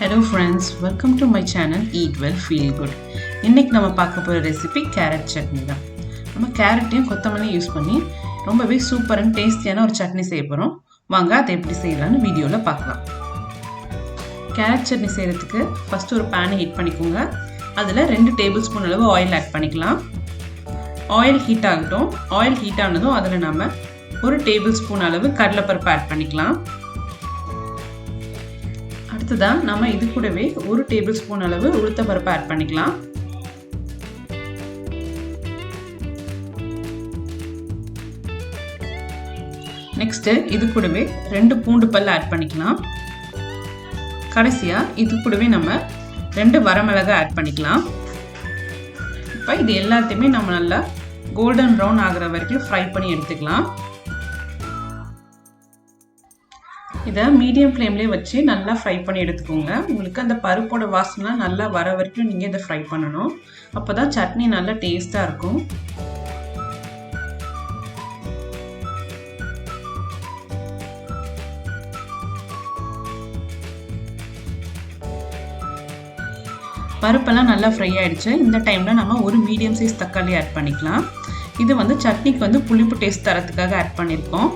Hello friends, welcome to my channel Eat Well Feel Good. இன்னைக்கு நம்ம பார்க்க போற ரெசிபி கேரட் சட்னி தான். நம்ம கேரட்டையும் கொத்தமல்லியும் யூஸ் பண்ணி ரொம்பவே சூப்பர் அண்ட் டேஸ்டியான ஒரு சட்னி செய்ய போறோம். வாங்க அதை எப்படி செய்யலாம்னு வீடியோல பார்க்கலாம். கேரட் சட்னி செய்யறதுக்கு ஃபர்ஸ்ட் ஒரு pan ஹீட் பண்ணிக்கோங்க. அதுல 2 டேபிள்ஸ்பூன் அளவு ஆயில் ஆட் பண்ணிக்கலாம். ஆயில் ஹீட் ஆகட்டும். ஆயில் ஹீட் ஆனதும் அதுல நாம 1 டேபிள்ஸ்பூன் அளவு கடலைப்பருப்பு ஆட் பண்ணிக்கலாம். அடுத்ததான் நம்ம இது கூடவே 1 டேபிள்ஸ்பூன் அளவு உளுத்த பருப்பு ஆட் பண்ணிக்கலாம். நெக்ஸ்ட் இது கூடவே 2 பூண்டு பல் ஆட் பண்ணிக்கலாம். கடைசியா இது கூடவே நம்ம 2 வரமிளகாய் ஆட் பண்ணிக்கலாம். இப்போ இது எல்லாத்தையுமே நம்ம நல்லா கோல்டன் ப்ரௌன் ஆகுற வரைக்கும் ஃப்ரை பண்ணி எடுத்துக்கலாம். இதை மீடியம் ஃப்ளேம்லேயே வச்சு நல்லா ஃப்ரை பண்ணி எடுத்துக்கோங்க. உங்களுக்கு அந்த பருப்போட வாசனை நல்லா வர வரைக்கும் நீங்கள் இதை ஃப்ரை பண்ணணும். அப்போ தான் சட்னி நல்லா டேஸ்ட்டாக இருக்கும். பருப்பெல்லாம் நல்லா ஃப்ரை ஆகிடுச்சு. இந்த டைமில் நம்ம ஒரு மீடியம் சைஸ் தக்காளி ஆட் பண்ணிக்கலாம். இது சட்னிக்கு புளிப்பு டேஸ்ட் தரத்துக்காக ஆட் பண்ணியிருக்கோம்.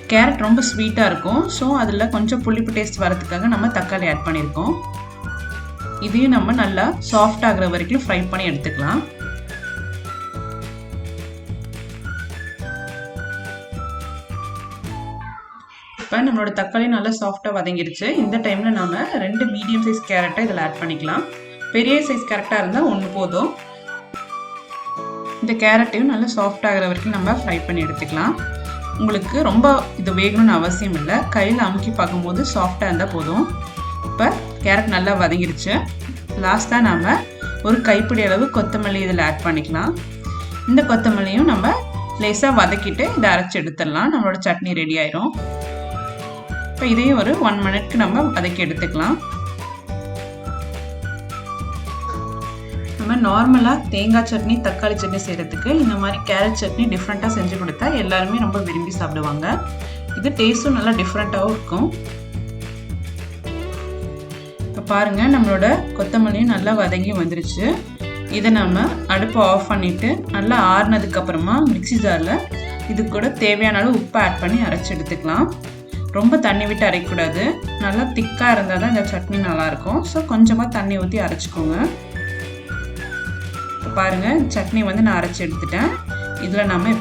கேரட் ரொம்ப ஸ்வீட்டாக இருக்கும். ஸோ அதில் கொஞ்சம் புளிப்பு டேஸ்ட் வரதுக்காக நம்ம தக்காளி ஆட் பண்ணியிருக்கோம். இதையும் நம்ம நல்லா சாஃப்ட் ஆகிற வரைக்கும் ஃப்ரை பண்ணி எடுத்துக்கலாம். இப்போ நம்மளோட தக்காளி நல்லா சாஃப்டாக வதங்கிடுச்சு. இந்த டைமில் நம்ம 2 மீடியம் சைஸ் கேரட்டை இதில் ஆட் பண்ணிக்கலாம். பெரிய சைஸ் கேரட்டாக இருந்தால் 1 போதும். இந்த கேரட்டையும் நல்லா சாஃப்ட் ஆகிற வரைக்கும் நம்ம ஃப்ரை பண்ணி எடுத்துக்கலாம். உங்களுக்கு ரொம்ப இது வேகணும்னு அவசியம் இல்லை. கையில் அமுக்கி பார்க்கும்போது சாஃப்டாக இருந்தால் போதும். இப்போ கேரட் நல்லா வதங்கிடுச்சு. லாஸ்ட்டாக நம்ம ஒரு கைப்பிடி அளவு கொத்தமல்லி இதில் ஆட் பண்ணிக்கலாம். இந்த கொத்தமல்லியும் நம்ம லேசாக வதக்கிட்டு இதை அரைச்சி எடுத்துடலாம். நம்மளோட சட்னி ரெடி ஆயிரும். இப்போ இதையும் ஒரு 1 மினிட்க்கு நம்ம வதக்கி எடுத்துக்கலாம். நம்ம நார்மலாக தேங்காய் சட்னி தக்காளி சட்னி செய்கிறதுக்கு இந்த மாதிரி கேரட் சட்னி டிஃப்ரெண்ட்டாக செஞ்சு கொடுத்தா எல்லாருமே ரொம்ப விரும்பி சாப்பிடுவாங்க. இது டேஸ்ட்டும் நல்லா டிஃப்ரெண்ட்டாகவும் இருக்கும். இப்போ பாருங்கள், நம்மளோட கொத்தமல்லியும் நல்லா வதங்கி வந்துருச்சு. இதை நம்ம அடுப்பை ஆஃப் பண்ணிவிட்டு நல்லா ஆறுனதுக்கப்புறமா மிக்ஸி ஜாரில் இது கூட தேவையான அளவு உப்பு ஆட் பண்ணி அரைச்சி எடுத்துக்கலாம். ரொம்ப தண்ணி விட்டு அரைக்கக்கூடாது. நல்லா திக்காக இருந்தால் தான் இந்த சட்னி நல்லாயிருக்கும். ஸோ கொஞ்சமாக தண்ணி ஊற்றி அரைச்சிக்கோங்க. பாருங்கள், சட்னி நான் அரைச்சி எடுத்துட்டேன். இதில் நம்ம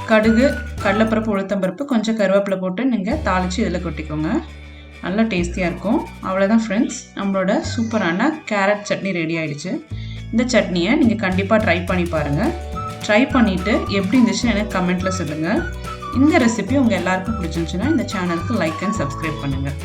கடுகு, கடலைப்பருப்பு, உளுத்தம்பருப்பு, கொஞ்சம் கருவேப்பிலை போட்டு நீங்கள் தாளித்து இதில் கொட்டிக்கோங்க. நல்லா டேஸ்டியாக இருக்கும். அவ்வளோதான் ஃப்ரெண்ட்ஸ், நம்மளோட சூப்பரான கேரட் சட்னி ரெடி ஆகிடுச்சு. இந்த சட்னியை நீங்கள் கண்டிப்பாக ட்ரை பண்ணி பாருங்கள். ட்ரை பண்ணிவிட்டு எப்படி இருந்துச்சுன்னு எனக்கு கமெண்ட்டில் சொல்லுங்கள். இந்த ரெசிபி உங்கள் எல்லாருக்கும் பிடிச்சிருந்துச்சுன்னா இந்த சேனலுக்கு லைக் அண்ட் சப்ஸ்கிரைப் பண்ணுங்கள்.